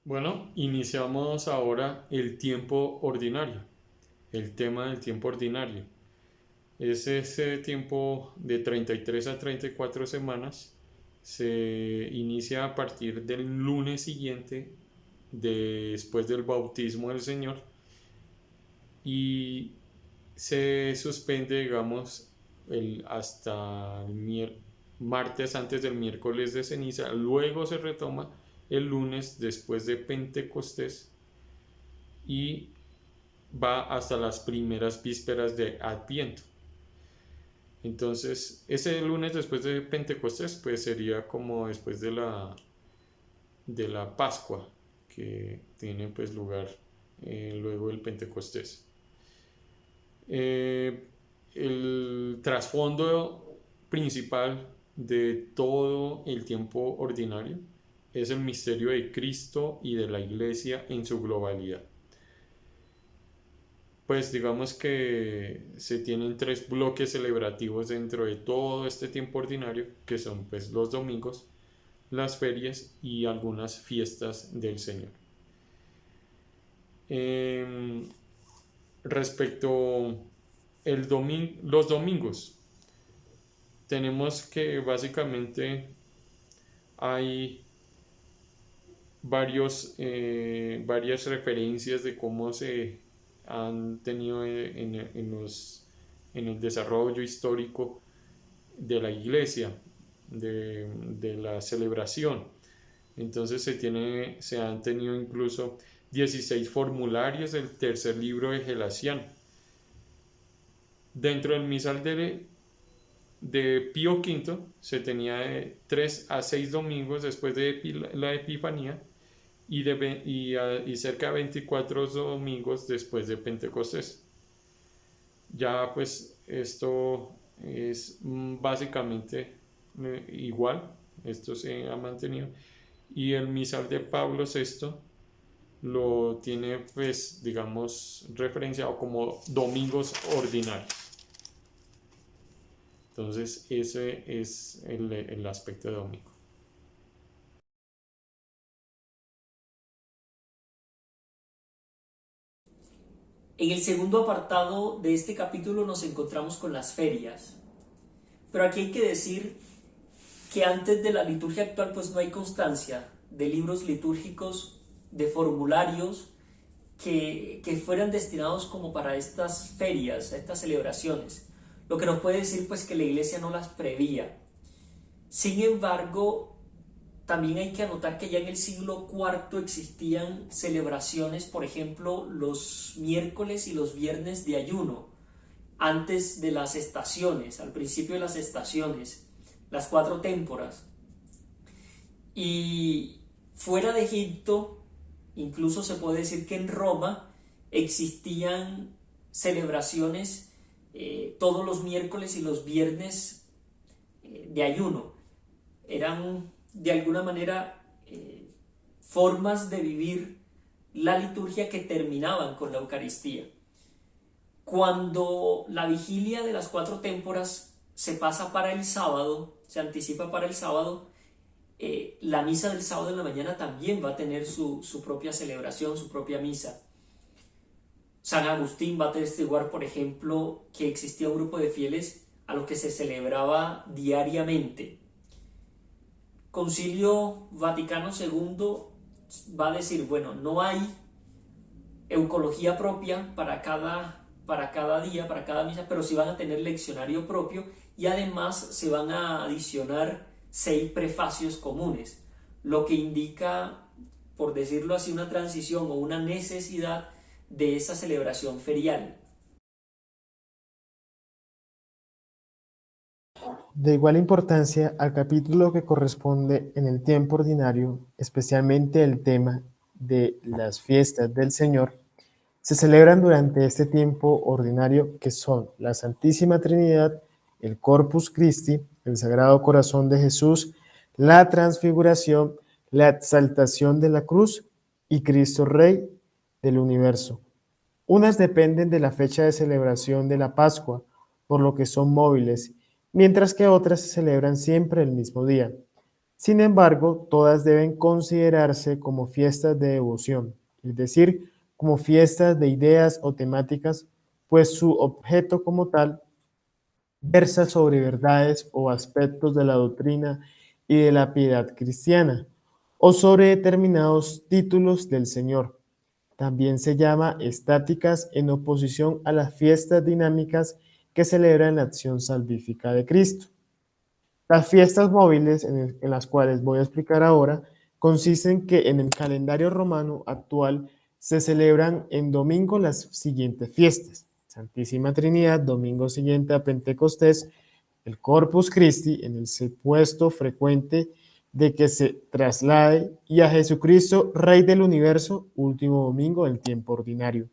Bueno, iniciamos ahora el tiempo ordinario, el tema del tiempo ordinario. Es ese tiempo de 33 a 34 semanas. Se inicia a partir del lunes siguiente después del bautismo del Señor y se suspende, digamos, hasta el martes antes del miércoles de ceniza. Luego se retoma el lunes después de Pentecostés y va hasta las primeras vísperas de Adviento. Entonces, ese lunes después de Pentecostés, pues sería como después de la Pascua, que tiene pues lugar luego del Pentecostés. Eh, el trasfondo principal de todo el tiempo ordinario es el misterio de Cristo y de la Iglesia en su globalidad. Pues digamos que se tienen tres bloques celebrativos dentro de todo este tiempo ordinario, que son pues los domingos, las ferias y algunas fiestas del Señor. Eh, Respecto los domingos, tenemos que básicamente hay varias referencias de cómo se han tenido en el desarrollo histórico de la iglesia, de la celebración. Entonces se han tenido incluso 16 formularios del tercer libro de Gelasiano. Dentro del misal de Pío V se tenía de 3 a 6 domingos después de la Epifanía y cerca de 24 domingos después de Pentecostés. Ya pues esto es básicamente igual, esto se ha mantenido. Y el misal de Pablo VI lo tiene pues digamos referenciado como domingos ordinarios. Entonces ese es el aspecto de domingo. En el segundo apartado de este capítulo nos encontramos con las ferias. Pero aquí hay que decir que antes de la liturgia actual pues no hay constancia de libros litúrgicos, de formularios que fueran destinados como para estas ferias, a estas celebraciones. Lo que nos puede decir pues que la iglesia no las prevía. Sin embargo, también hay que anotar que ya en el siglo IV existían celebraciones, por ejemplo, los miércoles y los viernes de ayuno, antes de las estaciones, al principio de las estaciones, las cuatro témporas. Y fuera de Egipto, incluso se puede decir que en Roma existían celebraciones todos los miércoles y los viernes de ayuno. Eran de alguna manera formas de vivir la liturgia que terminaban con la Eucaristía. Cuando la vigilia de las cuatro témporas se pasa para el sábado, se anticipa para el sábado, la misa del sábado en la mañana también va a tener su propia celebración, su propia misa. San Agustín va a atestiguar, por ejemplo, que existía un grupo de fieles a los que se celebraba diariamente. Concilio Vaticano II va a decir, bueno, no hay eucología propia para cada día, para cada misa, pero sí van a tener leccionario propio y además se van a adicionar 6 prefacios comunes, lo que indica, por decirlo así, una transición o una necesidad de esa celebración ferial. De igual importancia al capítulo que corresponde en el tiempo ordinario, especialmente el tema de las fiestas del Señor, se celebran durante este tiempo ordinario que son la Santísima Trinidad, el Corpus Christi, el Sagrado Corazón de Jesús, la Transfiguración, la exaltación de la cruz y Cristo Rey del universo. Unas dependen de la fecha de celebración de la Pascua, por lo que son móviles, mientras que otras se celebran siempre el mismo día. Sin embargo, todas deben considerarse como fiestas de devoción, es decir, como fiestas de ideas o temáticas, pues su objeto como tal versa sobre verdades o aspectos de la doctrina y de la piedad cristiana, o sobre determinados títulos del Señor. También se llama estáticas en oposición a las fiestas dinámicas que celebran la acción salvífica de Cristo. Las fiestas móviles, en las cuales voy a explicar ahora, consisten que en el calendario romano actual se celebran en domingo las siguientes fiestas: Santísima Trinidad, domingo siguiente a Pentecostés, el Corpus Christi, en el supuesto frecuente de que se traslade, y a Jesucristo, Rey del Universo, último domingo del tiempo ordinario.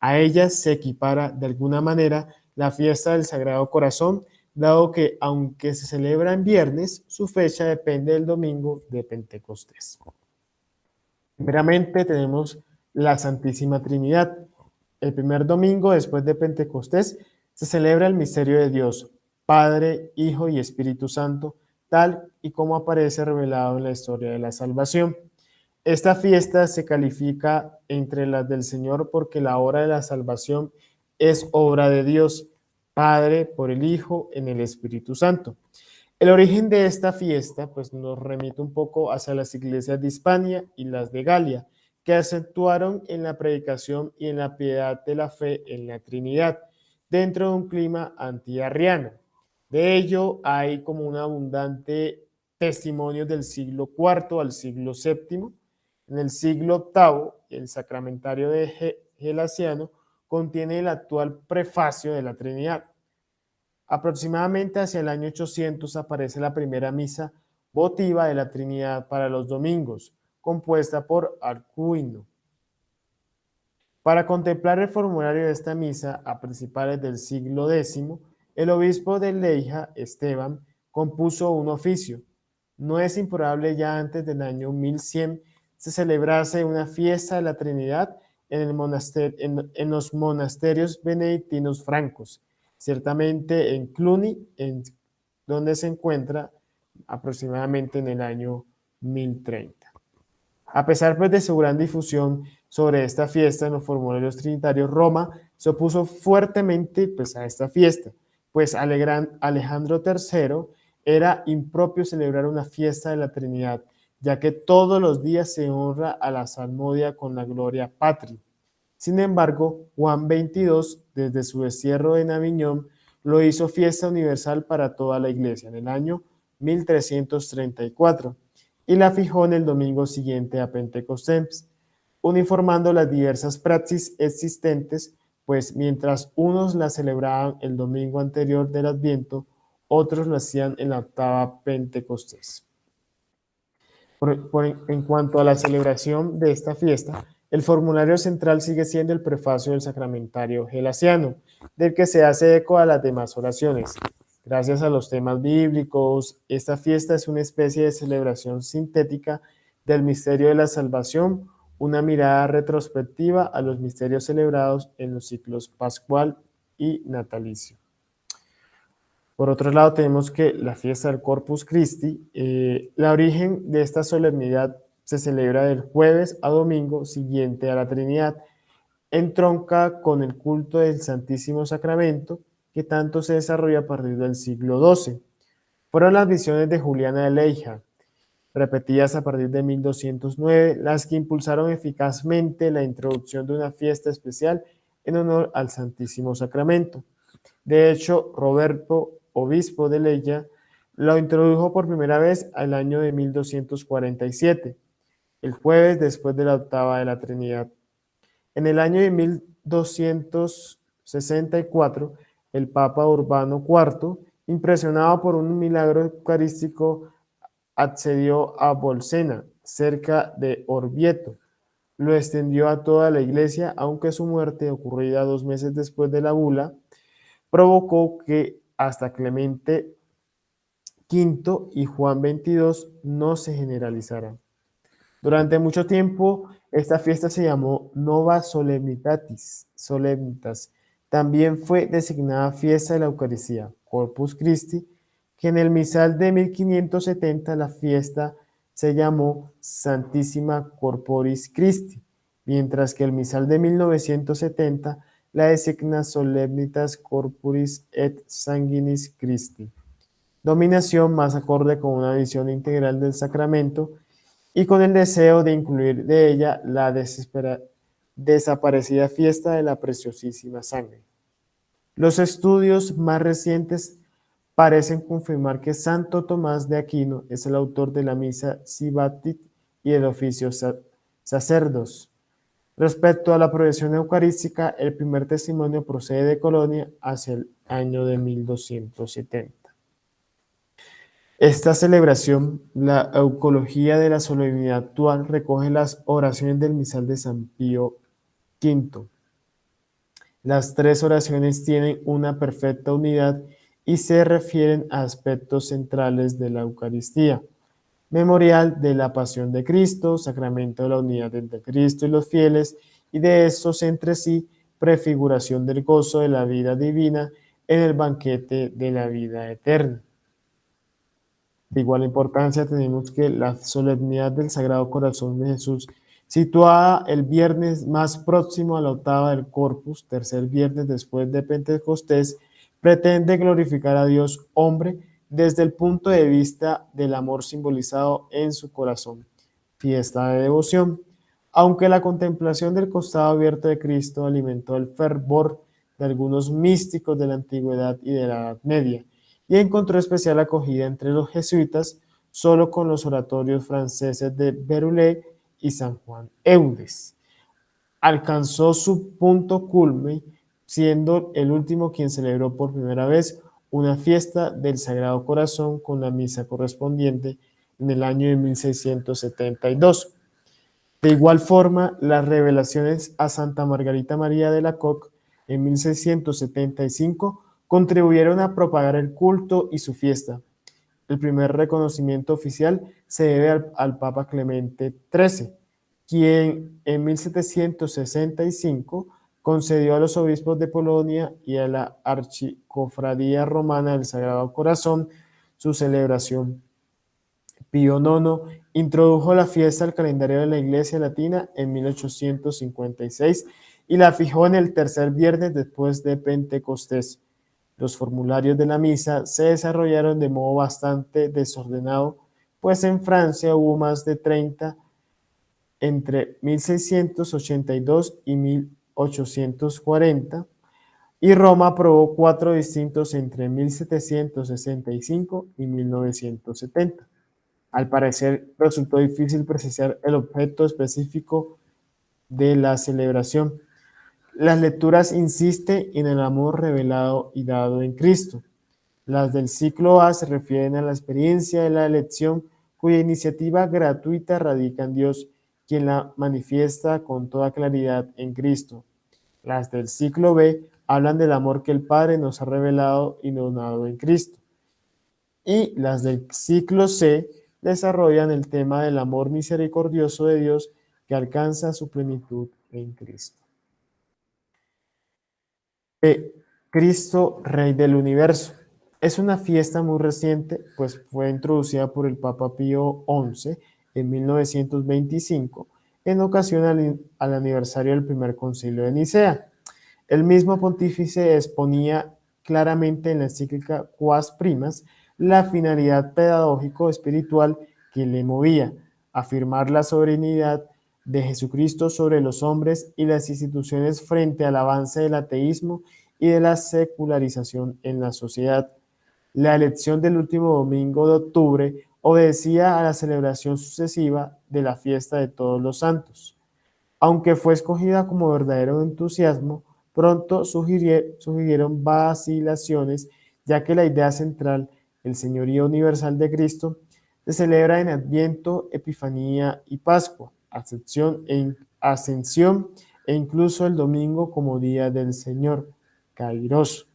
A ellas se equipara de alguna manera la fiesta del Sagrado Corazón, dado que, aunque se celebra en viernes, su fecha depende del domingo de Pentecostés. Primeramente tenemos la Santísima Trinidad. El primer domingo después de Pentecostés se celebra el misterio de Dios, Padre, Hijo y Espíritu Santo, tal y como aparece revelado en la historia de la salvación. Esta fiesta se califica entre las del Señor porque la obra de la salvación es obra de Dios, Padre, por el Hijo, en el Espíritu Santo. El origen de esta fiesta pues, nos remite un poco hacia las iglesias de Hispania y las de Galia, que acentuaron en la predicación y en la piedad de la fe en la Trinidad, dentro de un clima antiarriano. De ello hay como un abundante testimonio del siglo IV al siglo VII. En el siglo VIII, el sacramentario de Gelasiano contiene el actual prefacio de la Trinidad. Aproximadamente hacia el año 800 aparece la primera misa votiva de la Trinidad para los domingos, compuesta por Arcuino. Para contemplar el formulario de esta misa a principales del siglo X, el obispo de Leija, Esteban, compuso un oficio. No es improbable ya antes del año 1100 se celebrase una fiesta de la Trinidad en los monasterios benedictinos francos, ciertamente en Cluny, donde se encuentra aproximadamente en el año 1030. A pesar pues, de su gran difusión sobre esta fiesta en los formularios trinitarios, Roma se opuso fuertemente pues, a esta fiesta, pues Alejandro III era impropio celebrar una fiesta de la Trinidad, ya que todos los días se honra a la salmodia con la gloria patria. Sin embargo, Juan XXII, desde su destierro en Aviñón, lo hizo fiesta universal para toda la iglesia en el año 1334 y la fijó en el domingo siguiente a Pentecostés, uniformando las diversas praxis existentes, pues mientras unos la celebraban el domingo anterior del Adviento, otros lo hacían en la octava Pentecostés. En cuanto a la celebración de esta fiesta, el formulario central sigue siendo el prefacio del sacramentario gelasiano, del que se hace eco a las demás oraciones. Gracias a los temas bíblicos, esta fiesta es una especie de celebración sintética del misterio de la salvación, una mirada retrospectiva a los misterios celebrados en los ciclos pascual y natalicio. Por otro lado, tenemos que la fiesta del Corpus Christi, la origen de esta solemnidad se celebra del jueves a domingo siguiente a la Trinidad, entronca con el culto del Santísimo Sacramento, que tanto se desarrolla a partir del siglo XII. Fueron las visiones de Juliana de Leija, repetidas a partir de 1209, las que impulsaron eficazmente la introducción de una fiesta especial en honor al Santísimo Sacramento. De hecho, Roberto, obispo de Leija, lo introdujo por primera vez al año de 1247, el jueves después de la octava de la Trinidad. En el año de 1264, el Papa Urbano IV, impresionado por un milagro eucarístico, accedió a Bolsena, cerca de Orvieto. Lo extendió a toda la iglesia, aunque su muerte, ocurrida 2 meses después de la bula, provocó que hasta Clemente V y Juan XXII no se generalizaran. Durante mucho tiempo, esta fiesta se llamó Nova Solemnitas. También fue designada fiesta de la Eucaristía, Corpus Christi, que en el misal de 1570 la fiesta se llamó Santísima Corporis Christi, mientras que el misal de 1970 la designa Solemnitas Corporis et Sanguinis Christi, dominación más acorde con una visión integral del sacramento y con el deseo de incluir de ella la desaparecida fiesta de la preciosísima sangre. Los estudios más recientes parecen confirmar que Santo Tomás de Aquino es el autor de la misa Sibatit y el oficio Sacerdos. Respecto a la procesión eucarística, el primer testimonio procede de Colonia hacia el año de 1270. Esta celebración, la Eucología de la solemnidad actual, recoge las oraciones del misal de San Pío V. Las tres oraciones tienen una perfecta unidad y se refieren a aspectos centrales de la Eucaristía: memorial de la pasión de Cristo, sacramento de la unidad entre Cristo y los fieles, y de estos entre sí, prefiguración del gozo de la vida divina en el banquete de la vida eterna. De igual importancia tenemos que la solemnidad del Sagrado Corazón de Jesús, situada el viernes más próximo a la octava del Corpus, tercer viernes después de Pentecostés, pretende glorificar a Dios hombre desde el punto de vista del amor simbolizado en su corazón, fiesta de devoción. Aunque la contemplación del costado abierto de Cristo alimentó el fervor de algunos místicos de la antigüedad y de la Edad Media, y encontró especial acogida entre los jesuitas, solo con los oratorios franceses de Berulé y San Juan Eudes. Alcanzó su punto culme, siendo el último quien celebró por primera vez una fiesta del Sagrado Corazón con la misa correspondiente en el año de 1672. De igual forma, las revelaciones a Santa Margarita María de la Coque en 1675 contribuyeron a propagar el culto y su fiesta. El primer reconocimiento oficial se debe al Papa Clemente XIII, quien en 1765 concedió a los obispos de Polonia y a la Archicofradía Romana del Sagrado Corazón su celebración. Pío IX introdujo la fiesta al calendario de la Iglesia Latina en 1856 y la fijó en el tercer viernes después de Pentecostés. Los formularios de la misa se desarrollaron de modo bastante desordenado, pues en Francia hubo más de 30 entre 1682 y 1840, y Roma aprobó 4 distintos entre 1765 y 1970. Al parecer, resultó difícil precisar el objeto específico de la celebración. Las lecturas insisten en el amor revelado y dado en Cristo. Las del ciclo A se refieren a la experiencia de la elección, cuya iniciativa gratuita radica en Dios, quien la manifiesta con toda claridad en Cristo. Las del ciclo B hablan del amor que el Padre nos ha revelado y donado en Cristo. Y las del ciclo C desarrollan el tema del amor misericordioso de Dios que alcanza su plenitud en Cristo. Cristo, Rey del Universo. Es una fiesta muy reciente, pues fue introducida por el Papa Pío XI en 1925, en ocasión al aniversario del primer concilio de Nicea. El mismo pontífice exponía claramente en la encíclica Quas Primas la finalidad pedagógico-espiritual que le movía: afirmar la soberanía de Jesucristo sobre los hombres y las instituciones frente al avance del ateísmo y de la secularización en la sociedad. La elección del último domingo de octubre obedecía a la celebración sucesiva de la fiesta de Todos los Santos. Aunque fue escogida como verdadero entusiasmo, pronto surgieron vacilaciones, ya que la idea central, el señorío universal de Cristo, se celebra en Adviento, Epifanía y Pascua, Ascensión e incluso el domingo como Día del Señor, Kairos.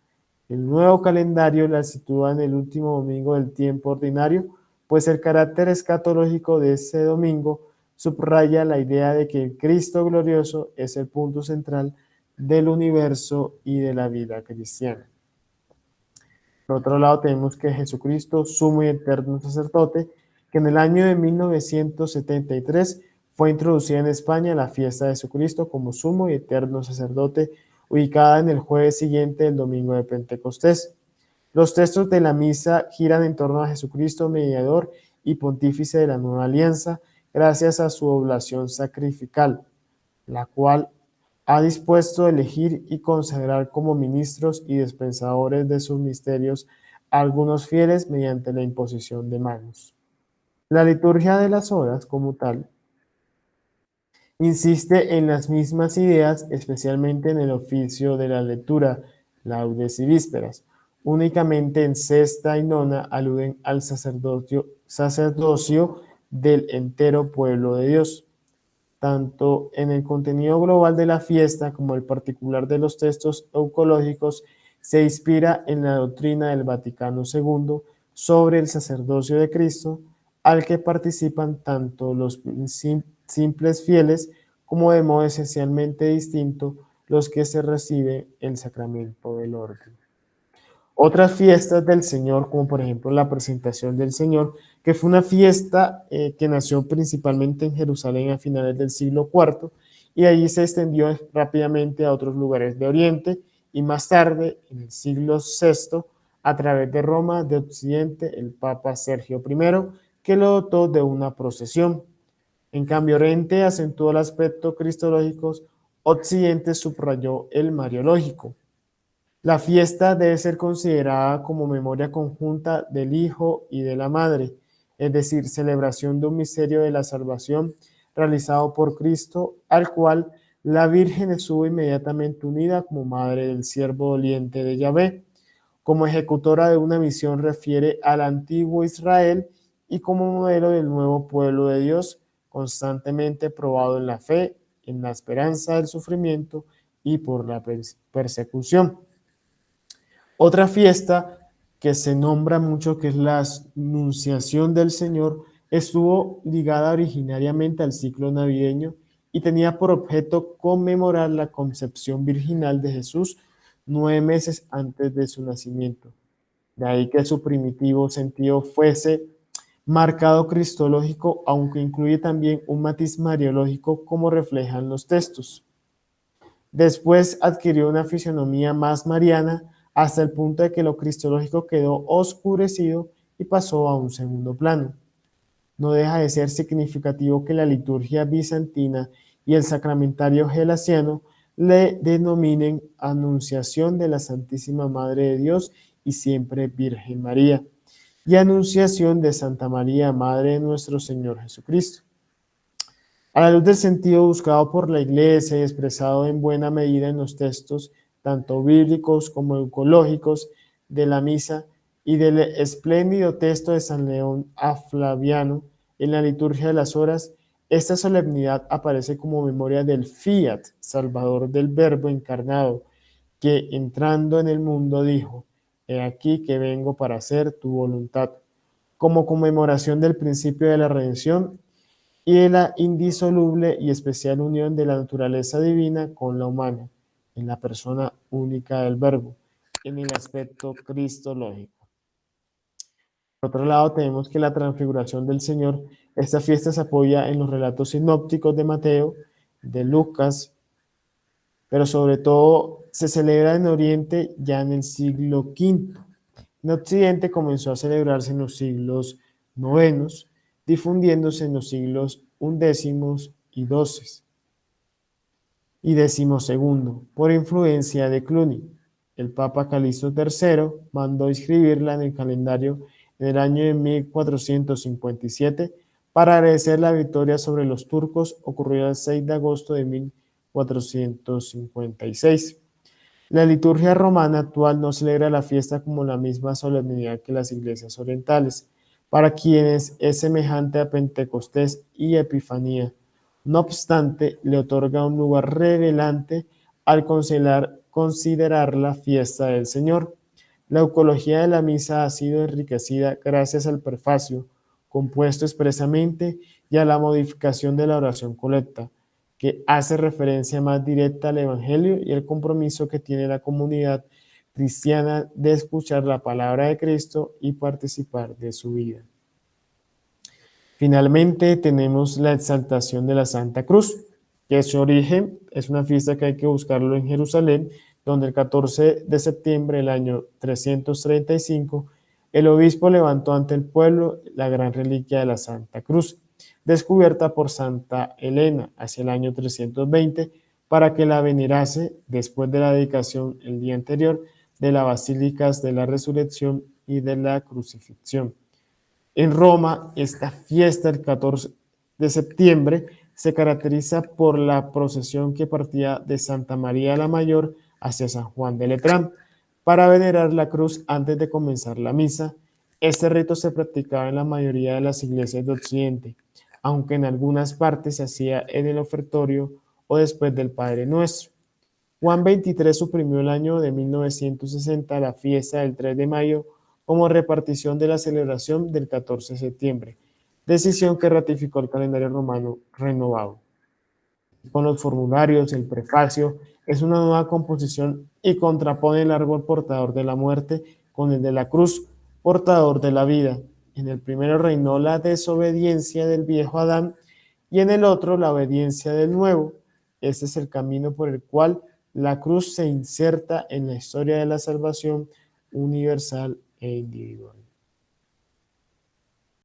El nuevo calendario la sitúa en el último domingo del tiempo ordinario, pues el carácter escatológico de ese domingo subraya la idea de que el Cristo glorioso es el punto central del universo y de la vida cristiana. Por otro lado, tenemos que Jesucristo, sumo y eterno sacerdote, que en el año de 1973 fue introducida en España la fiesta de Jesucristo como sumo y eterno sacerdote, ubicada en el jueves siguiente del domingo de Pentecostés. Los textos de la misa giran en torno a Jesucristo, mediador y pontífice de la nueva alianza, gracias a su oblación sacrificial, la cual ha dispuesto elegir y consagrar como ministros y dispensadores de sus misterios a algunos fieles mediante la imposición de manos. La liturgia de las horas, como tal, insiste en las mismas ideas, especialmente en el oficio de la lectura, laudes y vísperas. Únicamente en sexta y nona aluden al sacerdocio del entero pueblo de Dios. Tanto en el contenido global de la fiesta como el particular de los textos eucológicos, se inspira en la doctrina del Vaticano II sobre el sacerdocio de Cristo, al que participan tanto los simples fieles como de modo esencialmente distinto los que se reciben el sacramento del orden. Otras fiestas del Señor, como por ejemplo la presentación del Señor, que fue una fiesta que nació principalmente en Jerusalén a finales del siglo IV y allí se extendió rápidamente a otros lugares de Oriente y más tarde, en el siglo VI, a través de Roma, de Occidente, el Papa Sergio I, que lo dotó de una procesión. En cambio, Oriente acentuó el aspecto cristológico, Occidente subrayó el mariológico. La fiesta debe ser considerada como memoria conjunta del Hijo y de la Madre, es decir, celebración de un misterio de la salvación realizado por Cristo, al cual la Virgen estuvo inmediatamente unida como madre del siervo doliente de Yahvé. Como ejecutora de una misión refiere al antiguo Israel y como modelo del nuevo pueblo de Dios, constantemente probado en la fe, en la esperanza del sufrimiento y por la persecución. Otra fiesta que se nombra mucho, que es la Anunciación del Señor, estuvo ligada originariamente al ciclo navideño y tenía por objeto conmemorar la concepción virginal de Jesús 9 meses antes de su nacimiento. De ahí que su primitivo sentido fuese marcado cristológico, aunque incluye también un matiz mariológico como reflejan los textos. Después adquirió una fisonomía más mariana hasta el punto de que lo cristológico quedó oscurecido y pasó a un segundo plano. No deja de ser significativo que la liturgia bizantina y el sacramentario gelasiano le denominen Anunciación de la Santísima Madre de Dios y siempre Virgen María, y Anunciación de Santa María, Madre de nuestro Señor Jesucristo. A la luz del sentido buscado por la Iglesia y expresado en buena medida en los textos, tanto bíblicos como eucológicos, de la misa y del espléndido texto de San León a Flaviano en la liturgia de las horas, esta solemnidad aparece como memoria del fiat, salvador del Verbo encarnado, que entrando en el mundo dijo: he aquí que vengo para hacer tu voluntad, como conmemoración del principio de la redención y de la indisoluble y especial unión de la naturaleza divina con la humana, en la persona única del Verbo, en el aspecto cristológico. Por otro lado, tenemos que la transfiguración del Señor, esta fiesta se apoya en los relatos sinópticos de Mateo, de Lucas, pero sobre todo se celebra en Oriente ya en el siglo V. En Occidente comenzó a celebrarse en los siglos IX, difundiéndose en los siglos XI y XII y XII, por influencia de Cluny. El Papa Calixto III mandó inscribirla en el calendario en el año de 1457 para agradecer la victoria sobre los turcos ocurrida el 6 de agosto de 1456. La liturgia romana actual no celebra la fiesta como la misma solemnidad que las iglesias orientales, para quienes es semejante a Pentecostés y Epifanía. No obstante, le otorga un lugar revelante al considerar la fiesta del Señor. La eucología de la misa ha sido enriquecida gracias al prefacio, compuesto expresamente, y a la modificación de la oración colecta, que hace referencia más directa al Evangelio y el compromiso que tiene la comunidad cristiana de escuchar la palabra de Cristo y participar de su vida. Finalmente tenemos la exaltación de la Santa Cruz, que su origen es una fiesta que hay que buscarlo en Jerusalén, donde el 14 de septiembre del año 335 el obispo levantó ante el pueblo la gran reliquia de la Santa Cruz, descubierta por Santa Elena hacia el año 320, para que la venerase después de la dedicación el día anterior de las basílicas de la Resurrección y de la Crucifixión. En Roma, esta fiesta del 14 de septiembre se caracteriza por la procesión que partía de Santa María la Mayor hacia San Juan de Letrán para venerar la cruz antes de comenzar la misa. Este rito se practicaba en la mayoría de las iglesias de Occidente, aunque en algunas partes se hacía en el ofertorio o después del Padre Nuestro. Juan XXIII suprimió el año de 1960 la fiesta del 3 de mayo como repartición de la celebración del 14 de septiembre, decisión que ratificó el calendario romano renovado. Con los formularios, el prefacio es una nueva composición y contrapone el árbol portador de la muerte con el de la cruz, portador de la vida. En el primero reinó la desobediencia del viejo Adán y en el otro la obediencia del nuevo. Este es el camino por el cual la cruz se inserta en la historia de la salvación universal e individual.